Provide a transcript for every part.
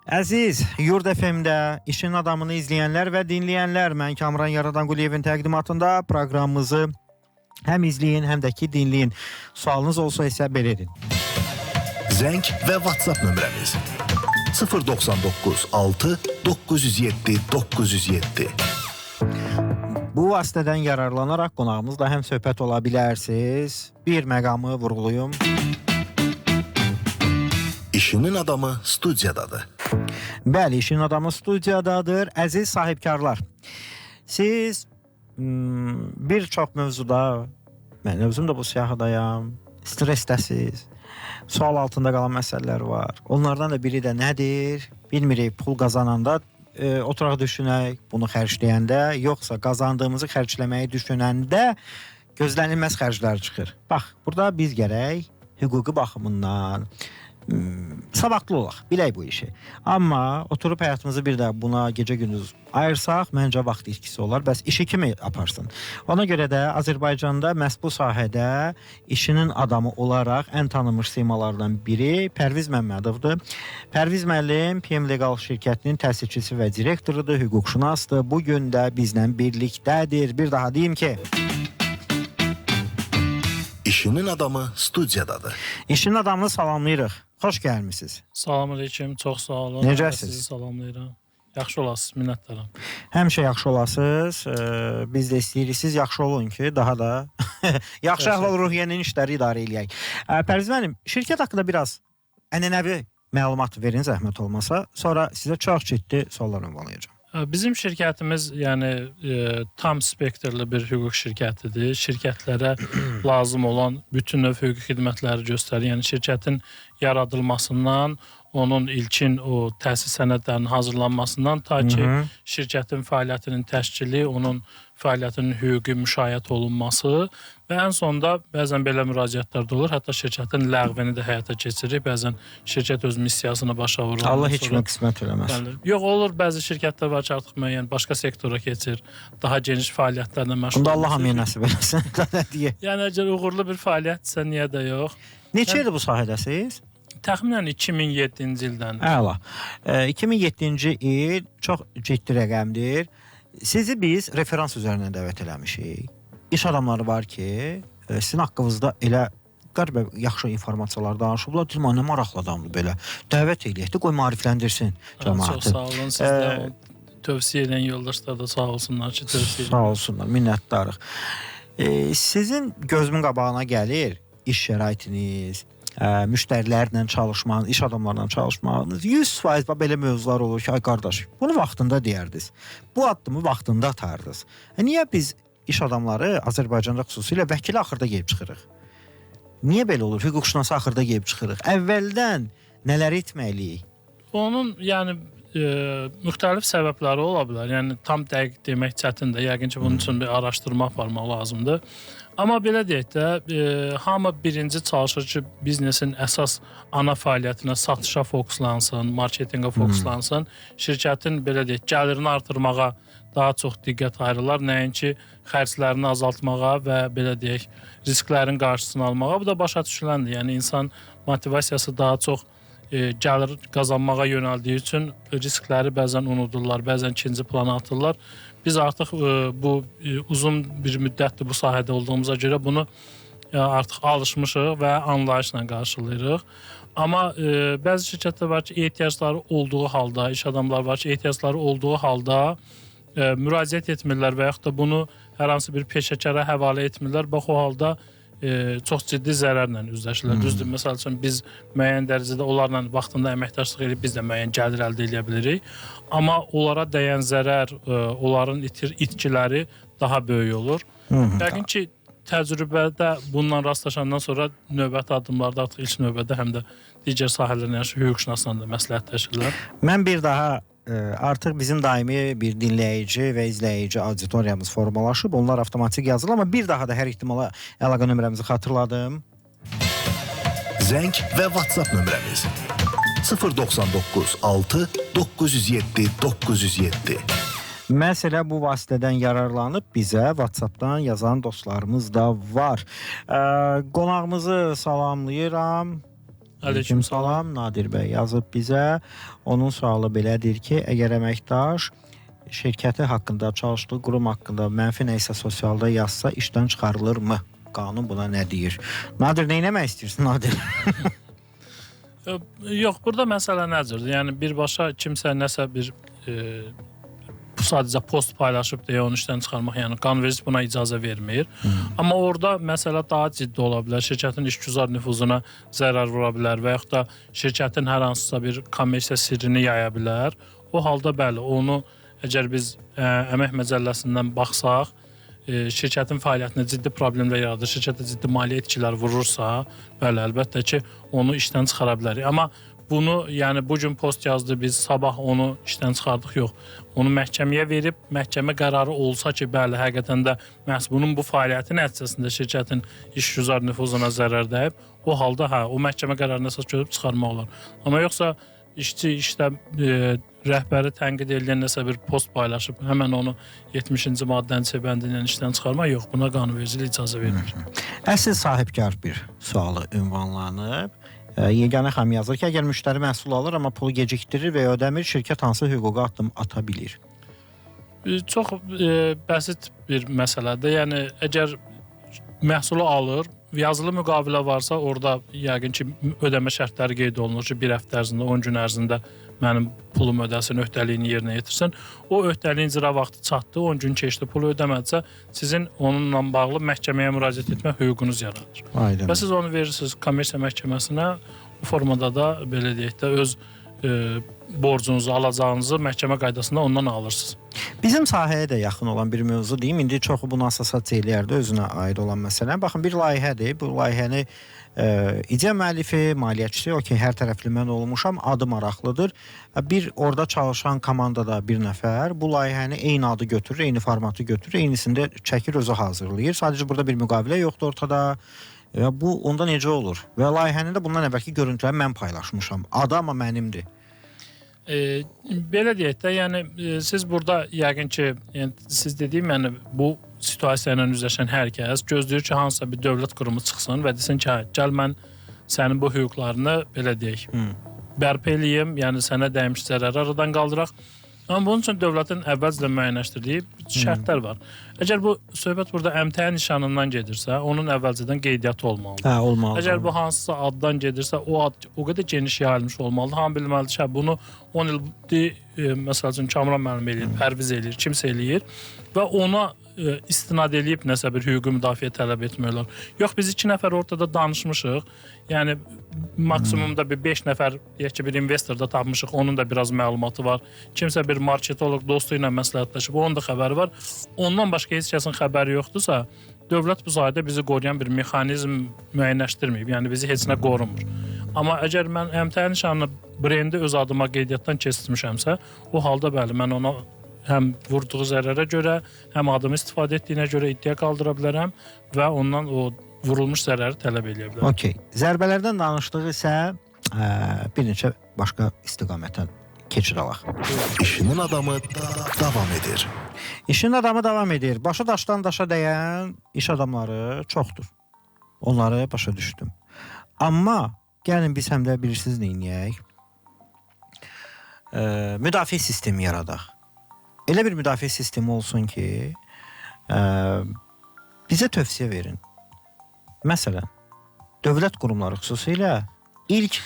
Əziz Yurd FM-də işin adamını izləyənlər və dinləyənlər, mən Kamran Yaradanquliyevin təqdimatında proqramımızı həm izləyin, həm də ki dinləyin. Sualınız olsa isə belə edin. Zəng və WhatsApp nömrəmiz 099 6 907 907. Bu vasitədən yararlanaraq qonağımızla həm söhbət ola bilərsiniz. Bir məqamı vurğulayım. İşinin adamı studiyadadır. Bəli, işin adamı studiyadadır. Əziz sahibkarlar, siz bir çox mövzuda, mən özüm də bu siyahıdayam, stressdəsiz, sual altında qalan məsələlər var. Onlardan da biri də nədir? Bilmirik, pul qazananda oturaq düşünək, bunu xərcləyəndə, yoxsa qazandığımızı xərcləməyi düşünəndə gözlənilməz xərclər çıxır. Bax, burada biz gərək hüquqi baxımından savadlı olaq, bilək bu işi. Amma oturub həyatımızı bir də buna gecə-gündüz ayırsaq, məncə vaxt itkisi olar. Bəs işi kimi aparsın? Ona görə də Azərbaycanda məhz bu sahədə işinin adamı olaraq ən tanınmış simalardan biri Pərviz Məmmədovdur. Pərviz müəllim PM Legal şirkətinin təsisçisi və direktorudur, hüquqşünasdır. Bu gün də bizlə birlikdədir. Bir daha deyim ki, İşinin adamı studiyadadır. işin adamını salamlayırıq. Xoş gəlmisiniz. Salamünaleyküm, çox sağ olun. Necəsiz? Sizi salamlayıram. Yaxşı olasınız, minnətdaram. Həmişə yaxşı olasınız. Biz də istəyirik siz yaxşı olun ki, daha da yaxşı əhval-ruhiyyənin işləri idarə eləyək. Pərviz müəllim, şirkət haqqında biraz ənənəvi məlumat verin zəhmət olmasa. Sonra sizə çox ciddi suallar ünvanlayacağım. Bizim şirkətimiz tam spektrli bir hüquq şirkətidir. Şirkətlərə lazım olan bütün növ hüquq xidmətləri göstərir. Yəni şirkətin yaradılmasından, onun ilkin o təsis sənədlərinin hazırlanmasından ta ki şirkətin fəaliyyətinin təşkili, onun fəaliyyətinin hüquqi müşayiət olunması və ən sonda bəzən belə müraciətlər də olur. Hətta şirkətin ləğvini də həyata keçirir. Bəzən şirkət öz missiyasını başa vurur. Allah heç kimə qismət eləməz. Yox, olur, bəzi şirkətlər var ki, artıq müəyyən başqa sektora keçir, daha geniş fəaliyyətlərlə məşğul olur. Bunda Allah hamıya nəsib eləsin. Yəni əgər uğurlu bir fəaliyyətsə niyə də yox. Neçə ildir bu sahədəsiz? Təxminən 2007-ci ildən. Əla. 2007-ci il çox ciddi rəqəmdir. Sizi biz referans üzərindən dəvət eləmişik. İş adamları var ki, sizin haqqınızda elə qəribə yaxşı informasiyalar danışıblar. Dedim, nə maraqlı adamdır belə. Dəvət eləyək də, qoy maarifləndirsin cəmaatı. Çox sağ olun, siz də tövsiyə edən yoldaşlar da sağ olsunlar ki, tövsiyə edən. Sağ olsunlar, minnətdarıq. Sizin gözümün qabağına gəlir iş şəraitiniz, müştərilərlə çalışmağınız, iş adamlarla çalışmağınız, 100% belə mövzular olur ki, ay qardaş, bunu vaxtında deyərdiniz. Bu addımı vaxtında atardınız. Niyə biz iş adamları Azərbaycanda xüsusilə vəkili axırda gəlib çıxırıq? Niyə belə olur? Hüquqşünası axırda gəlib çıxırıq. Əvvəldən nələr etməliyik? Onun, yəni, müxtəlif səbəbləri ola bilər. Yəni, tam dəqiq demək çətindir. Yəqin ki, bunun üçün bir araşdırma aparmaq lazımdır. Amma belə deyək də, hamı birinci çalışır ki, biznesin əsas ana fəaliyyətinə, satışa fokuslansın, marketinqə fokuslansın. Şirkətin, belə deyək, gəlirini artırmağa daha çox diqqət ayırırlar. Nəinki xərclərini azaltmağa və belə deyək, risklərin qarşısını almağa. Bu da başa düşüləndir. Yəni, insan motivasiyası daha çox gəlir qazanmağa yönəldiyi üçün riskləri bəzən unudurlar, bəzən ikinci plana atırlar. Biz artıq bu uzun bir müddətdir bu sahədə olduğumuza görə bunu artıq alışmışıq və anlayışla qarşılayırıq. Amma bəzi şirkətlər var ki, ehtiyacları olduğu halda, iş adamları var ki, ehtiyacları olduğu halda müraciət etmirlər və yaxud da bunu hər hansı bir peşəkara həvalə etmirlər. Bax, o halda çox ciddi zərərlə üzləşirlər. Düzdür, məsəl üçün biz müəyyən dərəcədə onlarla vaxtında əməkdaşlıq edib biz də müəyyən gəlir əldə edə bilirik. Amma onlara dəyən zərər, onların itkiləri daha böyük olur. Yəqin ki, təcrübədə bununla rastlaşandan sonra növbəti addımlarda artıq ilk növbədə həm də digər sahələrlə hüquqşünasla da məsləhətləşirlər. Mən bir daha artıq bizim daimi bir dinləyici və izləyici auditoriyamız formalaşıb. Onlar avtomatik yazılır, amma bir daha da hər ihtimala əlaqə nömrəmizi xatırladım. Zəng və WhatsApp nömrəmiz 099 6 907 907. Məsələ bu vasitədən yararlanıb bizə WhatsAppdan yazan dostlarımız da var. Qonağımızı salamlayıram. Aleyküm salam. Nadir bəy yazıb bizə. Onun sualı belədir ki, əgər əməkdaş şirkəti haqqında, çalışdığı qurum haqqında mənfi nəyisə sosialda yazsa işdən çıxarılırmı? Qanun buna nə deyir? Nadir, nə etmək istəyirsən Nadir? Yox, burada məsələ nədir? Yəni birbaşa kimsə nəsə bir bu sadəcə post paylaşıb deyə onu işdən çıxarmaq, yəni qanunverici buna icazə vermir. Amma orada məsələ daha ciddi ola bilər. Şirkətin işgüzar nüfuzuna zərər vura bilər və yaxud da şirkətin hər hansısa bir kommersiya sirrini yaya bilər. O halda bəli, onu əgər biz əmək məcəlləsindən baxsaq, şirkətin fəaliyyətinə ciddi problemlər yaradır, şirkətə ciddi maliyyə itkilər vurursa, bəli, əlbəttə ki, onu işdən çıxara bilərik. Amma bunu, yəni bugün post yazdı, biz sabah onu işdən çıxardıq, yox. Onu məhkəməyə verib, məhkəmə qərarı olsa ki, bəli, həqiqətən də məhz bunun bu fəaliyyəti nəticəsində şirkətin işgüzar nüfuzuna zərər dəyib, o halda o məhkəmə qərarına əsas görüb çıxarmaq olar. Amma yoxsa işçi işdə rəhbəri tənqid edən nəsə bir post paylaşıb, həmən onu 70-ci maddənin C-bəndindən işdən çıxarmaq, yox, buna qanunvericilik icazə vermir. Əsl sahibkar bir sualı ünvanlanıb. Yeganə xanım yazır ki, əgər müştəri məhsul alır, amma pulu gecikdirir və ödəmir, şirkət hansı hüquqi addım ata bilir? Çox bəsit bir məsələdir. Yəni, əgər məhsulu alır, yazılı müqavilə varsa, orada yəqin ki, ödəmə şərtləri qeyd olunur ki, bir həftə ərzində, 10 gün ərzində mənim pulum ödəsin, öhdəliyini yerinə yetirsin. O öhdəliyin icra vaxtı çatdı, 10 gün keçdi, pulu ödəmədisə, sizin onunla bağlı məhkəməyə müraciət etmə hüququnuz yaradır. Aydın. Və siz onu verirsiniz kommersiya məhkəməsinə, bu formada da, belə deyək də, öz borcunuzu, alacağınızı məhkəmə qaydasında ondan alırsınız. Bizim sahəyə də yaxın olan bir mövzu deyim. İndi çoxu bunu assosiasiya eləyərdi özünə aid olan məsələ. Baxın, bir layihədir. Bu layihəni ideya müəllifi, maliyyəçisi, hər tərəfli mən olmuşam, adı maraqlıdır. Bir orada çalışan komandada bir nəfər bu layihəni eyni adı götürür, eyni formatı götürür, eynisində çəkir, özü hazırlayır. Sadəcə burada bir müqavilə yoxdur ortada. Bu onda necə olur? Və layihənin də bundan əvvəlki görüntüləri mən paylaşmışam. Adı amma mənimdir. Belə deyək də, yəni siz burada yəqin ki, siz dediyim, yəni bu situasiya ilə üzləşən hər kəs gözləyir ki, hansısa bir dövlət qurumu çıxsın və desin ki, gəl mən sənin bu hüquqlarını belə deyək, bərpa eləyim, yəni sənə dəymiş zərəri aradan qaldıraq. Amma bunun üçün dövlətin əvvəlcədən müəyyənləşdirdiyi şərtlər var. Əgər bu söhbət burada əmtəə nişanından gedirsə, onun əvvəlcədən qeydiyyatı olmalıdır. Olmalıdır. Əgər bu hansısa addan gedirsə, o ad o qədər geniş yayılmış olmalıdır. Hamı bilməlidir ki, bunu 10 ildir, məsəl üçün Kamran müəllim eləyir, Pərviz eləyir, kimsə eləyir və ona istinad eləyib nəsə bir hüquqi müdafiə tələb etmirlər. Yox, biz 2 nəfər ortada danışmışıq. Yəni maksimumda bir 5 nəfər, deyək ki, bir investor da tapmışıq, onun da biraz məlumatı var. Kimsə bir marketoloq dostu ilə məsləhətləşib, onun da xəbəri var. Ondan başqa heç kəsin xəbəri yoxdursa, dövlət bu sahədə bizi qoruyan bir mexanizm müəyyənləşdirməyib. Yəni bizi heç nə qorumur. Amma əgər mən əmtəə nişanını brendi öz adıma qeydiyyatdan keçirmişəmsə, o halda bəli, mən ona həm vurduğu zərərə görə, həm adımı istifadə etdiyinə görə iddia qaldıra bilərəm və ondan o vurulmuş zərəri tələb edə bilərəm. Okey. Zərbələrdən danışdığı isə bir neçə başqa istiqamətdən keçir alaq. İşinin adamı davam edir. İşin adamı davam edir. Başa daşdan daşa dəyən iş adamları çoxdur. Onları başa düşdüm. Amma gəlin biz həm də bilirsiniz neyiniyək? Müdafiə sistemi yaradaq. Elə bir müdafiə sistemi olsun ki, bizə tövsiyə verin. Məsələn, dövlət qurumları xüsusilə ilk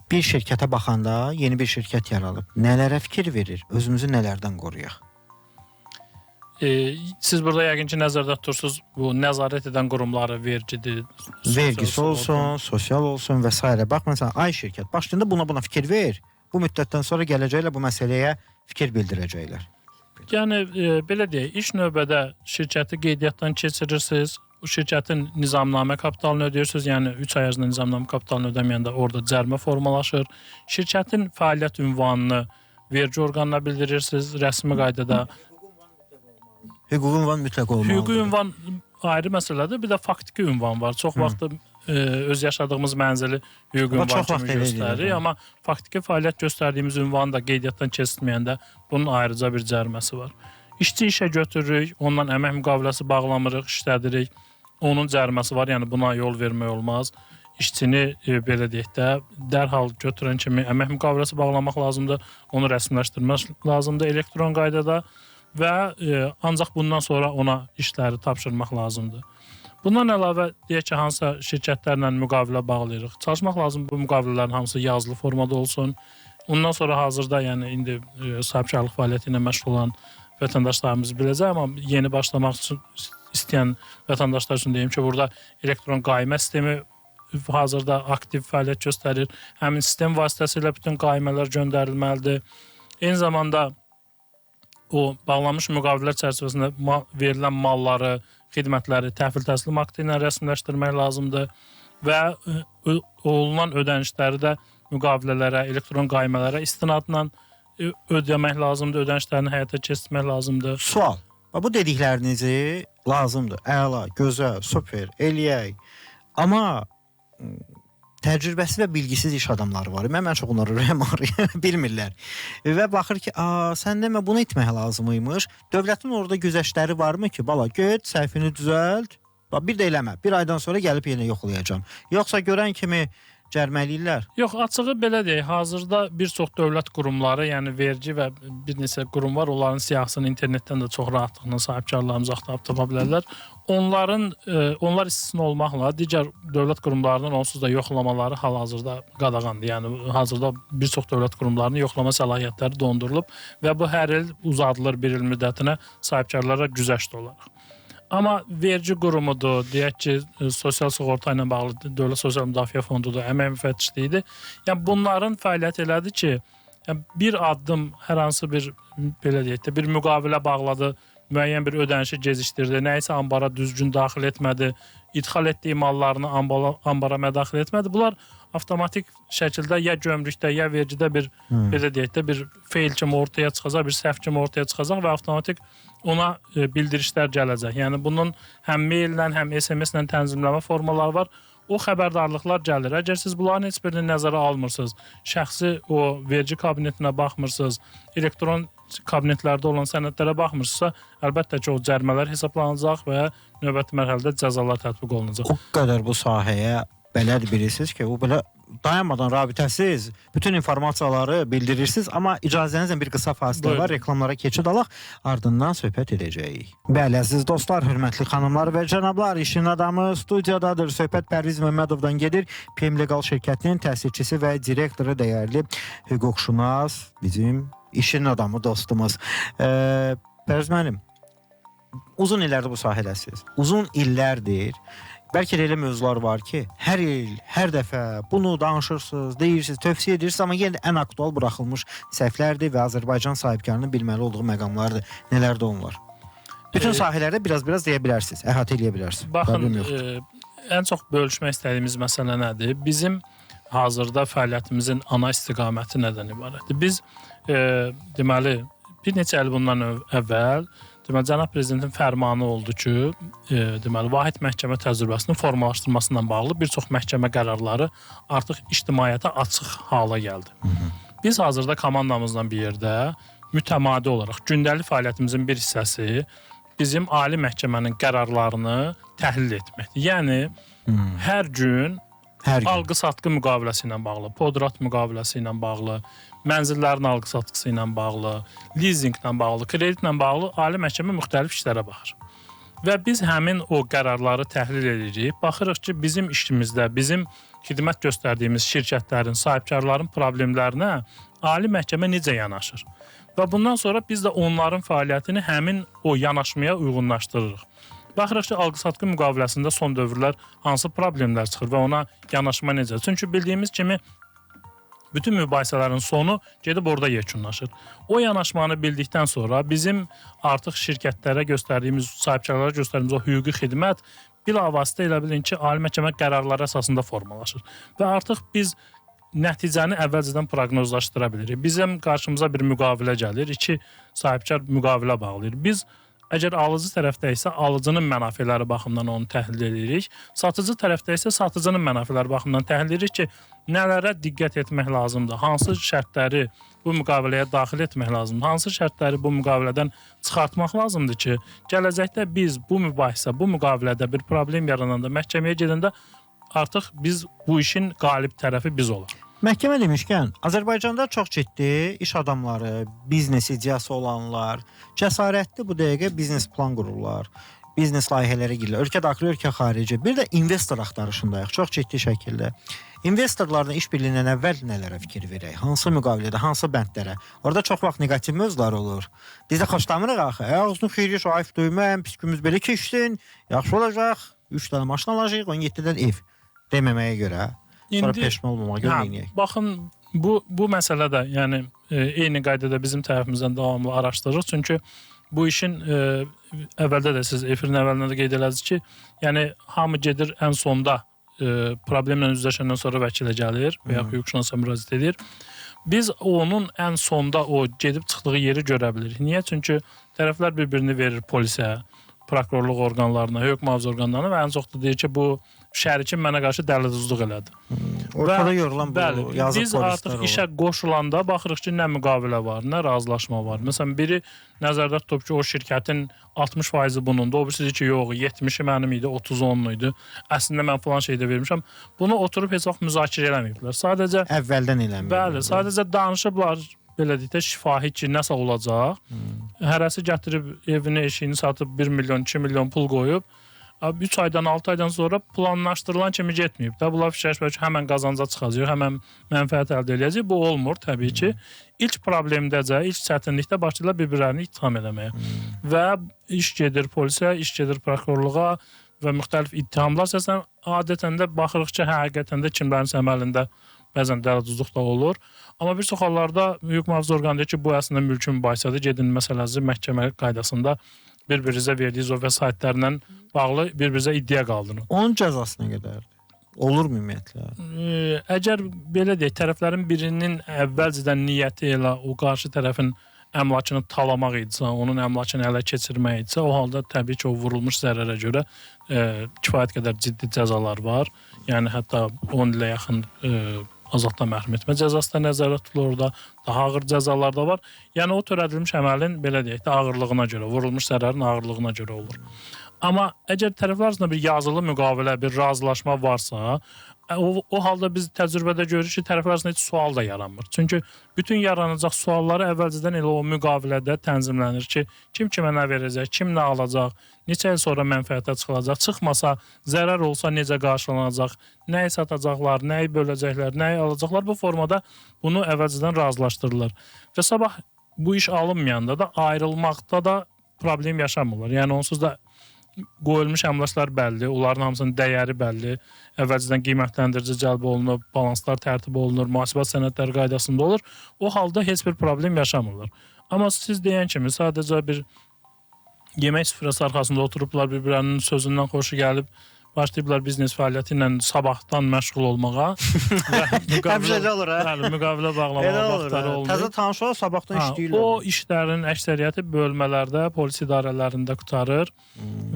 bir şirkətə baxanda yeni bir şirkət yaradıb. Nələrə fikir verir? Özümüzü nələrdən qoruyaq? Siz burada yəqin ki, nəzərdə tutursunuz bu nəzarət edən qurumları, vergidir, vergisi olsun, sosial olsun və s. Bax, məsələn, ay şirkət, başlayında buna fikir ver. Bu müddətdən sonra gələcəklə bu məsələyə fikir bildirəcəklər. Yəni, belə deyək, ilk növbədə şirkəti qeydiyyatdan keçirirsiniz, o şirkətin nizamnamə kapitalını ödəyirsiniz, yəni 3 ay ərzində nizamnamə kapitalını ödəməyəndə orada cərimə formalaşır. Şirkətin fəaliyyət ünvanını vergi orqanına bildirirsiniz, rəsmi qaydada. Hüquqi ünvan mütləq olmalıdır. Hüquqi ünvan ayrı məsələdir, bir də faktiki ünvan var. Çox vaxt öz yaşadığımız mənzili hüquqi ünvan kimi göstərir, amma faktiki fəaliyyət göstərdiyimiz ünvanı da qeydiyyatdan keçirməyəndə bunun ayrıca bir cəriməsi var. İşçi işə götürürük, ondan əmək müqaviləsi bağlamırıq, işlədirik. Onun cəriməsi var, yəni buna yol vermək olmaz. işçini belə deyək də dərhal götürən kimi əmək müqaviləsi bağlamaq lazımdır, onu rəsmiləşdirmək lazımdır elektron qaydada və ancaq bundan sonra ona işləri tapşırmaq lazımdır. Bundan əlavə deyək ki, hansısa şirkətlərlə müqavilə bağlayırıq. Çalışmaq lazımdır bu müqavilələrin hamısı yazılı formada olsun. Ondan sonra hazırda, yəni indi sahibkarlıq fəaliyyəti ilə məşğul olan vətəndaşlarımız biləcək, amma yeni başlamaq istəyən vətəndaşlar üçün deyim ki, burada elektron qaymə sistemi hazırda aktiv fəaliyyət göstərir. Həmin sistem vasitəsilə bütün qaymələr göndərilməlidir. Eyni zamanda o bağlanmış müqavilələr çərçivəsində verilən malları, xidmətləri təhvil təslim aktı ilə rəsmiləşdirmək lazımdır və olunan ödənişləri də müqavilələrə, elektron qaymələrə istinadla ödəmək lazımdır, ödənişlərini həyata keçirmək lazımdır. Sual. Bu dediklərinizi lazımdır. Əla, gözəl, super, eləyək. Amma təcrübəsi və bilgisiz iş adamları var. Mən çox onları ürəyim ağrıyır, bilmirlər. Və baxır ki, sən demə bunu etmək lazımıymış. Dövlətin orada güzəştləri varmı ki, bala, get, səhvini düzəlt. Bir də eləmə. Bir aydan sonra gəlib yenə yoxlayacağam. Yoxsa görən kimi cərməliyirlər. Yox, açığı belə deyək. Hazırda bir çox dövlət qurumları, yəni vergi və bir neçə qurum var, onların siyahısını internetdən də çox rahatlıqla sahibkarlarımız axtarıb tapa bilərlər. Onlar istisna olmaqla digər dövlət qurumlarının onsuz da yoxlamaları hal-hazırda qadağandır. Yəni hazırda bir çox dövlət qurumlarının yoxlama səlahiyyətləri dondurulub və bu hər il uzadılır bir il müddətinə sahibkarlara güzəşt olaraq. Amma vergi qurumudur, deyək ki, sosial sığorta ilə bağlı Dövlət Sosial Müdafiə Fondudur, əmək müfəttişliyidir. Yəni bunların fəaliyyət elədi ki, bir addım hər hansı bir belə deyək də bir müqavilə bağladı, müəyyən bir ödənişi gecikdirdi, nəyisə ambara düzgün daxil etmədi, idxal etdiyi mallarını ambara mədaxil etmədi. Bunlar avtomatik şəkildə ya gömrükdə, ya vergidə bir belə deyək də bir feil kimi ortaya çıxacaq, bir səhv kimi ortaya çıxacaq və avtomatik ona bildirişlər gələcək. Yəni bunun həm maillə, həm SMS-lə tənzimləmə formaları var. O xəbərdarlıqlar gəlir. Əgər siz bunların heç birini nəzərə almırsınız, şəxsi o vergi kabinetinə baxmırsınız, elektron kabinetlərdə olan sənədlərə baxmırsınızsa, əlbəttə ki, o cərimələr hesablanacaq və növbəti mərhələdə cəzalar tətbiq olunacaq. O qədər bu sahəyə bələd bilirsiniz ki, o belə dayanmadan rabitəsiz bütün informasiyaları bildirirsiniz, amma icazənizlə bir qısa fasilə var, reklamlara keçid alaq, ardından söhbət edəcəyik. Bəli, əziz dostlar, hörmətli xanımlar və cənablar, işin adamı studiyadadır. Söhbət Pərviz Məmmədovdan gedir. PM Legal şirkətinin təsisçisi və direktoru, dəyərli hüquqşünas, bizim işin adamı dostumuz. Pərviz müəllim, uzun illərdir bu sahədəsiz. Uzun illərdir. Bəlkə də elə mövzular var ki, hər il, hər dəfə bunu danışırsınız, deyirsiniz, tövsiyə edirsiniz, amma yenə də ən aktual buraxılmış səhvlərdir və Azərbaycan sahibkarının bilməli olduğu məqamlardır. Nələrdir onlar? Bütün sahələrdə biraz deyə bilərsiniz, əhatə eləyə bilərsiniz. Baxın, ən çox bölüşmək istədiyimiz məsələ nədir? Bizim hazırda fəaliyyətimizin ana istiqaməti nədən ibarətdir? Biz, deməli, bir neçə il bundan əvvəl Cənab Prezidentin fərmanı oldu ki, deməli, vahid məhkəmə təcrübəsinin formalaşdırmasından bağlı bir çox məhkəmə qərarları artıq ictimaiyyətə açıq hala gəldi. Biz hazırda komandamızla bir yerdə mütəmadi olaraq gündəlik fəaliyyətimizin bir hissəsi bizim ali məhkəmənin qərarlarını təhlil etməkdir. Yəni, hər gün alqı-satqı müqaviləsi ilə bağlı, podrat müqaviləsi ilə bağlı, mənzillərin alqı-satqısı ilə bağlı, leasinglə bağlı, kreditlə bağlı ali məhkəmə müxtəlif işlərə baxır. Və biz həmin o qərarları təhlil edirik. Baxırıq ki, bizim işimizdə, bizim xidmət göstərdiyimiz şirkətlərin, sahibkarların problemlərinə ali məhkəmə necə yanaşır? Və bundan sonra biz də onların fəaliyyətini həmin o yanaşmaya uyğunlaşdırırıq. Baxırıq ki, alqı-satqı müqaviləsində son dövrlər hansı problemlər çıxır və ona yanaşma necə? Çünki bildiyimiz kimi bütün mübahisələrin sonu gedib orada yekunlaşır. O yanaşmanı bildikdən sonra bizim artıq şirkətlərə göstərdiyimiz, sahibkarlara göstərdiyimiz o hüquqi xidmət bilavasitə elə bilin ki, ali məhkəmə qərarları əsasında formalaşır. Və artıq biz nəticəni əvvəlcədən proqnozlaşdıra bilirik. Bizim qarşımıza bir müqavilə gəlir, iki sahibkar müqavilə bağlayır. Biz əgər alıcı tərəfdə isə alıcının mənafeləri baxımından onu təhlil edirik, satıcı tərəfdə isə satıcının mənafeləri baxımından təhlil edirik ki, nələrə diqqət etmək lazımdır, hansı şərtləri bu müqaviləyə daxil etmək lazımdır, hansı şərtləri bu müqavilədən çıxartmaq lazımdır ki, gələcəkdə biz bu mübahisə, bu müqavilədə bir problem yarananda məhkəməyə gedəndə artıq biz bu işin qalib tərəfi biz olaq. Məhkəmə demişkən, Azərbaycanda çox ciddi iş adamları, biznes ideyası olanlar, cəsarətli bu dəqiqə biznes plan qururlar, biznes layihələri girirlər. Ölkə daxili, ölkə xarici. Bir də investor axtarışındayıq çox ciddi şəkildə. İnvestorlarla işbirliyindən əvvəl nələrə fikir verək? Hansı müqavilədə, hansı bəndlərə? Orada çox vaxt neqativ mövzular olur. Biz də xoşlamırıq axı. Ağzını xeyri şaif döyməm, pis günümüz belə keçsin, yaxşı olacaq, 3 dənə maşın alacağıq, 17-dən ev deməməyə görə. Sonra peşman olmamağa görə eləyək. Baxın, bu məsələdə, yəni eyni qaydada bizim tərəfimizdən davamlı araşdırırıq. Çünki bu işin əvvəldə də siz efirin əvvəlində də qeyd elədiniz ki, yəni hamı gedir ən sonda problemlə üzləşəndən sonra vəkilə gəlir və ya hüquqşünasa müraciət edir. Biz onun ən sonda o gedib çıxdığı yeri görə bilirik. Niyə? Çünki tərəflər bir-birini verir polisə, prokurorluq orqanlarına, hüquq mühafizə orqanlarına və ən çox da deyir ki, bu şərikim mənə qarşı dələduzluq elədi. Ortada yorulan bu yazıq biz artıq işə qoşulanda baxırıq ki, nə müqavilə var, nə razılaşma var. Məsələn, biri nəzərdə tutub ki, o şirkətin 60% bunundur, o birisi ki, yox, 70-i mənim idi, 30-10 idi. Əslində mən falan şeydə vermişəm. Bunu oturub heç vaxt müzakirə eləməyiblər. Sadəcə əvvəldən eləməyiblər. Bəli, sadəcə danışıblar, belə deyək də şifahi ki, nəsə olacaq. Hərəsi gətirib evini, eşiyini satıb 1 milyon, 2 milyon pul qoyub. 3 aydan, 6 aydan sonra planlaşdırılan kimi getməyib də. Bunlar fikirləşmək ki, həmən qazanca çıxacaq, həmən mənfəət əldə edəcək. Bu olmur təbii ki. İlk problemdəcə, ilk çətinlikdə başlayırlar bir-birlərini ittiham eləməyə. Və iş gedir polisə, iş gedir prokurorluğa və müxtəlif ittihamlar səslənir. Adətən də baxırıq ki, həqiqətən də kimlərin əməlində bəzən dələduzluq da olur. Amma bir çox hallarda hüquq mühafizə orqanı deyir ki, bu əslində mülkün mübahisədir. Gedin məsələsi məhkəmə qaydasında bir-birinizə verdiyiniz o vəsaitlərlə bağlı bir-birinizə iddia qaldırın. Onun cəzası nə qədərdir? Olurmu ümumiyyətlə? Əgər belə deyək, tərəflərin birinin əvvəlcədən niyyəti elə o qarşı tərəfin əmlakını talamaq idisə, onun əmlakını ələ keçirmək idisə, o halda təbii ki, o vurulmuş zərərə görə kifayət qədər ciddi cəzalar var. Yəni hətta 10 ilə yaxın azadlıqdan məhrum etmə cəzası da nəzərdə tutulur orada. Daha ağır cəzalar da var. Yəni o törədilmiş əməlin belə deyək də ağırlığına görə, vurulmuş zərərin ağırlığına görə olur. Amma əgər tərəflər arasında bir yazılı müqavilə, bir razılaşma varsa, o halda biz təcrübədə görürük ki, tərəflər arasında heç sual da yaranmır. Çünki bütün yaranacaq sualları əvvəlcədən elə o müqavilədə tənzimlənir ki, kim kimə nə verəcək, kim nə alacaq, neçə il sonra mənfəətə çıxılacaq, çıxmasa zərər olsa necə qarşılanacaq, nəyi satacaqlar, nəyi böləcəklər, nəyi alacaqlar. Bu formada bunu əvvəlcədən razılaşdırırlar. Və sabah bu iş alınmayanda da ayrılmaqda da problem yaşamırlar. Yəni onsuz da qoyulmuş əmlaklar bəlli, onların hamısının dəyəri bəlli, əvvəlcədən qiymətləndirici cəlb olunub, balanslar tərtib olunur, mühasibat sənədləri qaydasında olur. O halda heç bir problem yaşamırlar. Amma siz deyən kimi sadəcə bir yemək süfrəsi arxasında oturublar, bir-birlərinin sözündən xoşu gəlib, başlayıblar biznes fəaliyyəti ilə sabahdan məşğul olmağa. Həmşəcə olur, hə? Bəli, müqavilə bağlamağa vaxtları olmuyor. Təzə tanış olur, sabahdan işləyirlər. O işlərin əksəriyyəti bölmələrdə, polis idarələrində qutarır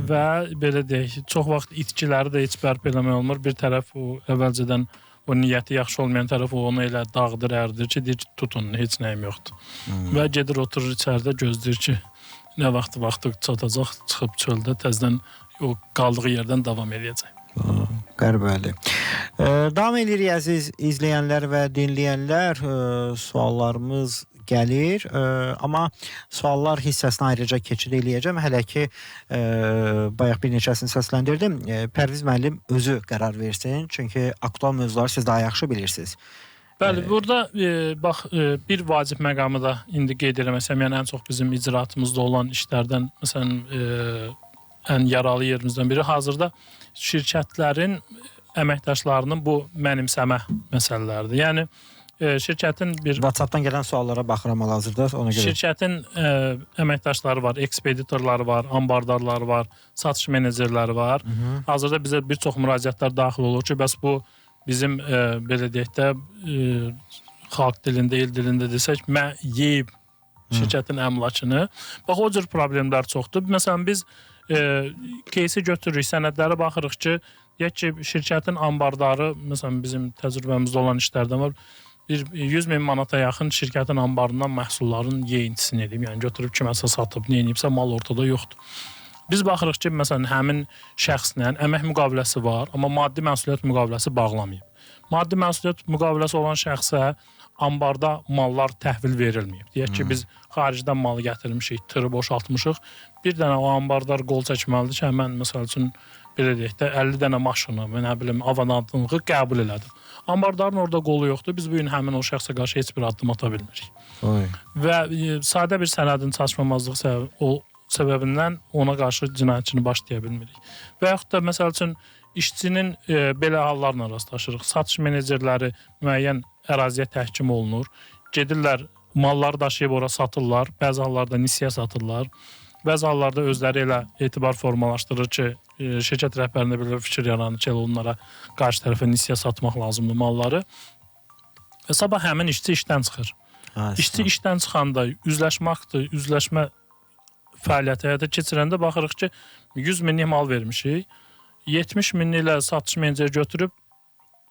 və belə deyək, çox vaxt itkiləri də heç bərpa eləmək olmur. Bir tərəf o əvvəlcədən o niyyəti yaxşı olmayan tərəf onu elə dağıdır, ərdir ki, deyir ki, tutun, heç nəyim yoxdur. Və gedir, oturur içəridə, gözləyir ki, nə vaxtı çatacaq, çıxıb çöldə təzədən o qaldığı yerdən davam edəcək. Qəribədir. Davam edirik əziz izləyənlər və dinləyənlər. Suallarımız gəlir. Amma suallar hissəsini ayrıca keçid eləyəcəm. Hələ ki, bayaq bir neçəsini səsləndirdim. Pərviz müəllim özü qərar versin. Çünki aktual mövzuları siz daha yaxşı bilirsiniz. Bəli, burada bax bir vacib məqamı da indi qeyd eləməsəm, yəni ən çox bizim icraatımızda olan işlərdən, məsələn, ən yaralı yerimizdən biri hazırda şirkətlərin əməkdaşlarının bu mənimsəmə məsələləridir. Yəni şirkətin bir WhatsApp-dan gələn suallara baxıram hal-hazırda, ona görə. Şirkətin əməkdaşları var, ekspeditorları var, ambardarları var, satış menecerləri var. Hazırda bizə bir çox müraciətlər daxil olur ki, bəs bu bizim belə deyək də xalq dilində, il dilində desək, yeyib şirkətin əmlakını. Bax, o cür problemlər çoxdur. Məsələn, biz кейsi götürürük, sənədlərə baxırıq ki, deyək ki, şirkətin ambardarı, məsələn, bizim təcrübəmizdə olan işlərdən var, 100.000 manata yaxın şirkətin ambarından məhsulların yeyintisini edib, yəni götürüb kiməsə satıb, neyinibsə mal ortada yoxdur. Biz baxırıq ki, məsələn, həmin şəxslə əmək müqaviləsi var, amma maddi məsuliyyət müqaviləsi bağlamayıb. Maddi məsuliyyət müqaviləsi olan şəxsə ambarda mallar təhvil verilməyib. Deyək ki, biz xaricdən malı gətirmişik, tırı boşaltmışıq. Bir dənə o ambarlar qol çəkməlidir ki, mən məsəl üçün belə deyək də 50 dənə maşını, nə bilim, avanadlığı qəbul elədim. Ambarların orada qolu yoxdur. Biz bu gün həmin o şəxsə qarşı heç bir addım ata bilmirik. Və sadə bir sənədin çatışmamazlığı səbəbindən ona qarşı cinayətçini başlaya bilmirik. Və yaxud da məsəl üçün işçinin belə hallarla rastlaşırıq. Satış menecerləri müəyyən əraziyə təhkim olunur. Gedirlər, malları daşıyıb ora satırlar. Bəzi hallarda nisiyə satırlar. Bəzi hallarda özləri elə etibar formalaşdırır ki, şirkət rəhbərində belə fikir yaranır ki, onlara qarşı tərəfə nisiyə satmaq lazımdır malları. Və sabah həmin işçi işdən çıxır. İşçi işdən çıxanda üzləşmə fəaliyyəti həyata keçirəndə baxırıq ki, 100 minlik mal vermişik. 70 minlik ilə satış meneceri götürüb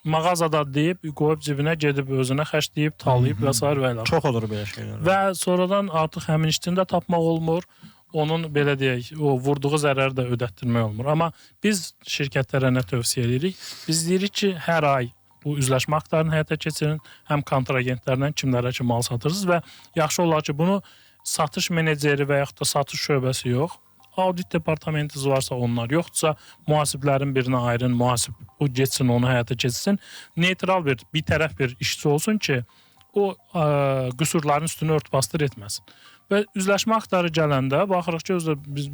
mağazada deyib, qoyub cibinə gedib özünə xərcləyib, talayıb və s. və ilə. Çox olur belə şeylər. Və sonradan artıq həmin işçini də tapmaq olmur. Onun belə deyək, o vurduğu zərəri də ödətdirmək olmur. Amma biz şirkətlərə nə tövsiyə edirik? Biz deyirik ki, hər ay bu üzləşmə aktlarını həyata keçirin, həm kontragentlərlə kimlərə ki mal satırsınız və yaxşı olar ki, bunu satış meneceri və yaxud da satış şöbəsi yox, audit departamentiniz varsa onlar, yoxdursa mühasiblərin birinə ayırın, mühasib o geçsin, onu həyata keçsin. Neytral bir tərəf bir işçi olsun ki, o qüsurların üstünü ört-bastır etməsin. Və üzləşmə aktları gələndə baxırıq ki,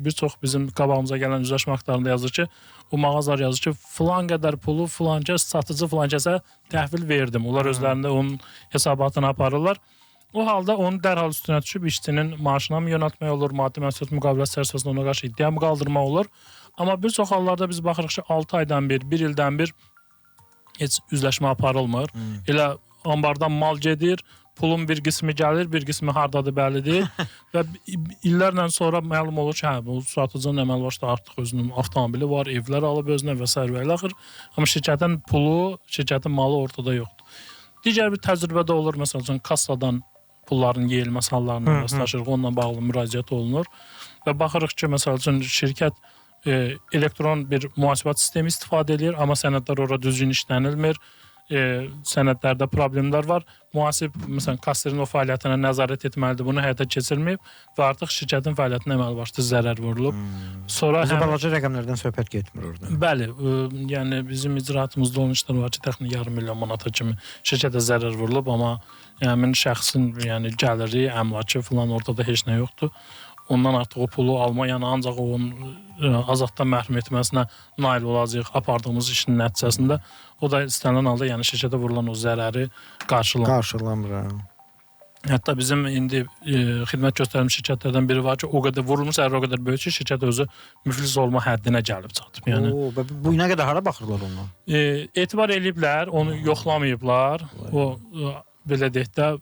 bir çox bizim qabağımıza gələn üzləşmə aktlarında yazır ki, o mağazalar yazır ki, filan qədər pulu filan kəs satıcı filan kəsə təhvil verdim. Onlar özlərində onun hesabatını aparırlar. O halda onu dərhal üstünə düşüb işçinin maaşına mı yönəltmək olur, maddi məsuliyyət müqaviləsi çərçivəsində ona qarşı iddia mı qaldırmaq olur. Amma bir çox hallarda biz baxırıq ki, 6 aydan bir, 1 ildən bir heç üzləşmə aparılmır. Elə ambardan mal gedir, pulun bir qismi gəlir, bir qismi hardadır bəllidir və illərlə sonra məlum olur ki, bu satıcının əməlbaşda artıq özünün avtomobili var, evlər alıb özünə və s. və ilaxır. Amma şirkətin pulu, şirkətin malı ortada yoxdur. Digər bir təcrübədə olur, məsəl üçün kassadan pulların yeyilməsi hallarına rastlaşırıq, onunla bağlı müraciət olunur və baxırıq ki, məsəl üçün şirkət elektron bir mühasibat sistemi istifadə edir, amma sənədlər ora düzgün işlənilmir. Sənədlərdə problemlər var. Mühasib, məsələn, kasserin o fəaliyyətinə nəzarət etməlidir, bunu həyata keçirməyib və artıq şirkətin fəaliyyətinə əməl başda zərər vurulub. Sonra balaca rəqəmlərdən söhbət getmir orada. Bəli, yəni bizim icraatımızda olan işlər var ki, təxminən yarım milyon manata kimi şirkətə zərər vurulub, amma həmin şəxsin gəliri, əmlakı filan ortada heç nə yoxdur. Ondan artıq o pulu alma, yəni ancaq onun azaddan məhrum etməsinə nail olacaq apardığımız işin nəticəsində. O da istənilən halda yəni şirkətə vurulan o zərəri qarşılamır. Hətta bizim indi xidmət göstərən şirkətlərdən biri var ki, o qədər vurulmuş zərər o qədər böyük ki, şirkət özü müflis olma həddinə gəlib çatıb. Yəni bu nə qədər hara baxırlar ondan? Etibar eləyiblər, onu yoxlamayıblar. O belə deyək də,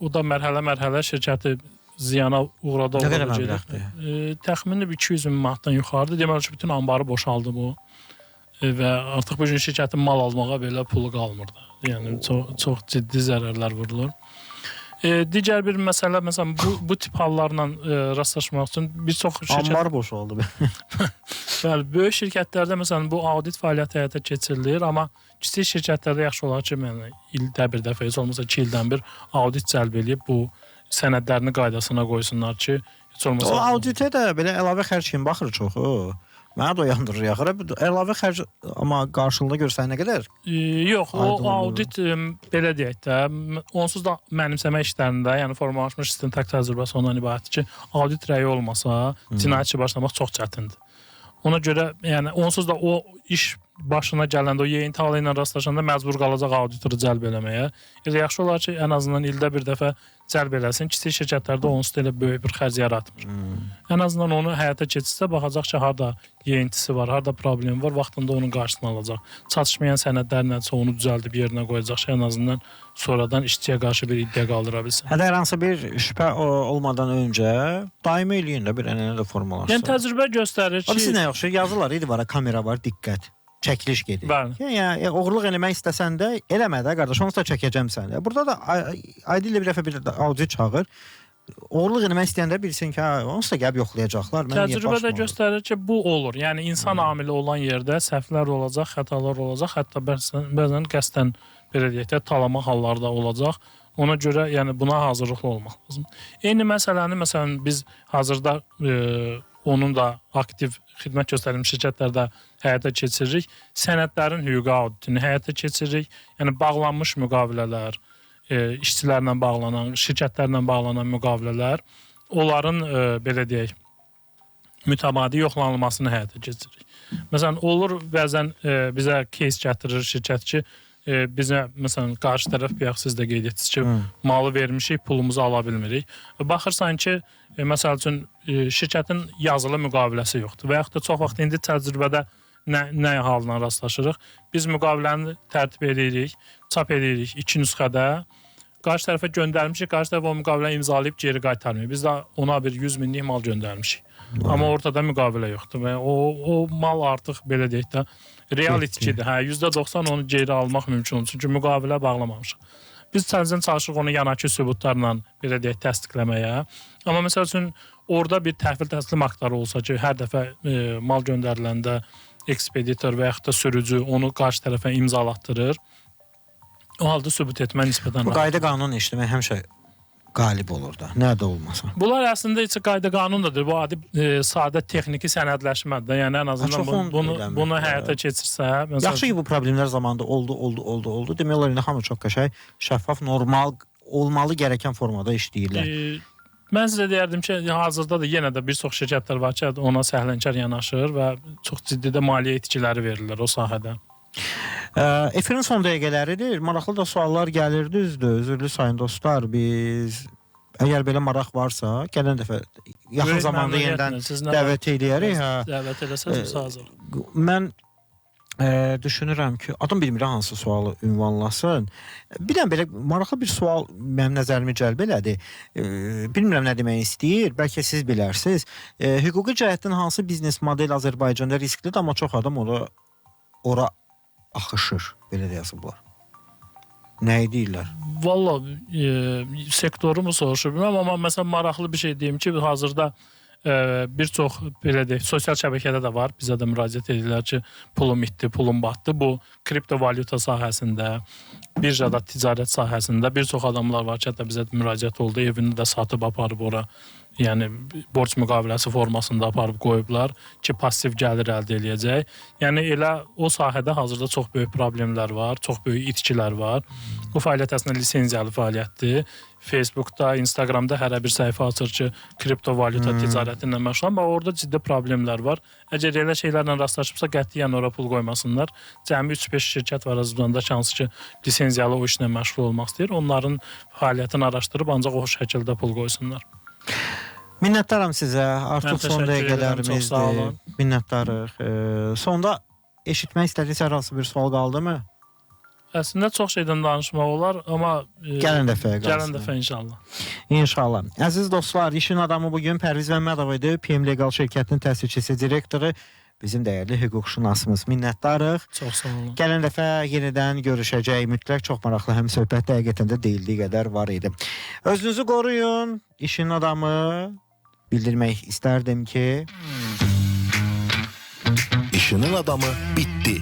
o da mərhələ şirkəti ziyana uğrada nə qədər məbləğdir? Təxminən 200 min manatdan yuxarıdır. Deməli ki, bütün ambarı boşaldı bu. Və artıq bu gün şirkətin mal almağa belə pulu qalmırdı. Yəni çox ciddi zərərlər vurulur. Digər bir məsələ, məsələn, bu tip hallarla rastlaşmaq üçün bir çox şirkət... Ambar boşaldı. Bəli, böyük şirkətlərdə məsələn bu audit fəaliyyəti həyata keçirilir, amma kiçik şirkətlərdə yaxşı olar ki, ildə bir dəfə, heç olmasa 2 ildən bir audit cəlb edib bu sənədlərini qaydasına qoysunlar ki, heç olmasa... O auditə də belə əlavə xərc kimi baxır çoxu. Mənə də yandırır yaxır. Əlavə xərc amma qarşılığında görsən nə qədər? Yox, o audit belə deyək də, onsuz da mənimsəmə işlərində, yəni formalaşmış istintaq təcrübəsi ondan ibarətdir ki, audit rəyi olmasa, cinayət işi başlamaq çox çətindir. Ona görə, yəni onsuz da o iş başına gələndə, o yeyinti halı ilə rastlaşanda məcbur qalacaq auditoru cəlb eləməyə. Elə yaxşı olar ki, ən azından ildə bir dəfə cəlb eləsin. Kiçik şirkətlərdə onsuz da elə böyük bir xərc yaratmır. Ən azından onu həyata keçirsə, baxacaq ki, harda yeyintisi var, harda problem var, vaxtında onun qarşısını alacaq. Çatışmayan sənədlərlə onu düzəldib yerinə qoyacaq ki, ən azından sonradan işçiyə qarşı bir iddia qaldıra bilsin. Hətta hər hansı bir şübhə olmadan öncə daimi eləyin də bir ənənə də formalaşsın. Yəni təcrübə göstərir ki... Siz nə yaxşı, yazılar, var, kamera var, diqqət. Çəkiliş gedir. Yəni oğurluq eləmək istəsən də eləmə də qardaş, onsuz da çəkəcəm səni. Burada da ayda ilə bir dəfə bir audit çağır. Oğurluq eləmək istəyəndə bilsin ki, hə, onsuz da gəlib yoxlayacaqlar. Mən niyə Təcrübə də başıma göstərir ki, bu olur. Yəni insan amili olan yerdə səhvlər olacaq, xətalar olacaq, hətta bəzən qəsdən belə deyək də talama halları da olacaq. Ona görə yəni buna hazırlıqlı olmaq lazım. Eyni məsələni məsələn biz hazırda onun da aktiv xidmət göstərilmiş şirkətlərdə həyata keçiririk. Sənədlərin hüquqi auditini həyata keçiririk. Yəni bağlanmış müqavilələr, işçilərlə bağlanan, şirkətlərlə bağlanan müqavilələr, onların belə deyək, mütəmadi yoxlanılmasını həyata keçiririk. Məsələn, olur bəzən bizə case gətirir şirkət ki, bizə məsələn qarşı tərəf bayaq siz də qeyd etdiniz ki, malı vermişik, pulumuzu ala bilmirik. Baxırsan ki, məsəl üçün şirkətin yazılı müqaviləsi yoxdur və yaxud da çox vaxt indi təcrübədə nə halına rastlaşırıq? Biz müqaviləni tərtib edirik, çap edirik 2 nüsxədə. Qarşı tərəfə göndərmişik, qarşı tərəf o müqaviləni imzalayıb geri qaytarmıyor. Biz də ona bir 100 minlik mal göndərmişik. Amma ortada müqavilə yoxdur və o mal artıq belə deyək də real itkidir. Hə, %90 onu geri almaq mümkün olur. Çünki müqavilə bağlamamışıq. Biz tənzim çalışırıq onu yanakı sübutlarla belə deyək təsdiqləməyə. Amma məsəl üçün orada bir təhvil təslim aktları olsa ki, hər dəfə mal göndəriləndə ekspeditor və yaxud da sürücü onu qarşı tərəfə imzalatdırır. O halda sübut etmə nisbətən bu qayda qanun işləmək həmişə qalib olur da. Nə də olmasa. Bunlar əslində heç qayda qanundadır. Bu adi sadə texniki sənədləşmədir. Yəni ən azından bunu həyata keçirsə, məsələn, yaxşı ki bu problemlər zamanında oldu. Demək olar indi hamı çox qəşəng, şəffaf, normal olmalı gərəkən formada işləyirlər. Mən sizə deyərdim ki, hazırda da yenə də bir çox şirkətlər var ki, ona səhlənkar yanaşır və çox ciddi də maliyyə itkiləri verirlər o sahədə. Efirin son dəqiqələridir. Maraqlı da suallar gəlir, düzdür. Üzürlü sayın dostlar, biz əgər belə maraq varsa, gələn dəfə yaxın zamanda yenidən dəvət eləyərik. Dəvət eləsəz hazır. Mən düşünürəm ki, adam bilmirəm hansı sualı ünvanlasın. Bir dənə belə maraqlı bir sual mənim nəzərimi cəlb elədi. Bilmirəm nə demək istəyir, bəlkə siz bilərsiniz. Hüquqi cəhətdən hansı biznes model Azərbaycanda risklidir, amma çox adam ora axışır, belə də yazıblar. Nəyi deyirlər? Valla sektorumu soruşur bilməm, amma məsələn maraqlı bir şey deyim ki, hazırda bir çox belə deyək, sosial şəbəkədə də var. Bizə də müraciət edirlər ki, pulum itdi, pulum batdı. Bu kriptovalyuta sahəsində, birjada ticarət sahəsində bir çox adamlar var ki, hətta bizə müraciət oldu, evini də satıb aparıb ora. Yəni borc müqaviləsi formasında aparıb qoyublar ki, passiv gəlir əldə eləyəcək. Yəni elə o sahədə hazırda çox böyük problemlər var, çox böyük itkilər var. Bu fəaliyyət əslində lisenziyalı fəaliyyətdir. Facebookda, Instagramda hərə bir səhifə açır ki, kriptovalyuta ticarəti ilə məşğul, amma orada ciddi problemlər var. Əgər elə şeylərlə rastlaşıbsa, qətiyyən ora pul qoymasınlar. Cəmi 3-5 şirkət var Azərbaycanda ki, hansı ki, lisenziyalı o işlə məşğul olmaq istəyir. Onların fəaliyyətini araşdırıb ancaq o şəkildə pul qoysunlar. Minnətdaram sizə. Artıq son dəqiqələrimizdir. Minnətdarıq. Sonda eşitmək istədiyiniz hər hansı bir sual qaldı mı? Əslində çox şeydən danışmaq olar, amma gələn dəfə inşallah. İnşallah. Əziz dostlar, işin adamı bugün Pərviz Məmmədov idi. PM Legal şirkətinin təsdiqçisi, direktoru, bizim dəyərli hüquqşünasımız. Minnətdarıq. Çox sağ olun. Gələn dəfə yenidən görüşəcək. Mütləq çox maraqlı həm söhbət həqiqətən də deyildiyi qədər var idi. Özünüzü qoruyun. İşin adamı bildirmək istərdim ki, İşinin adamı bitti.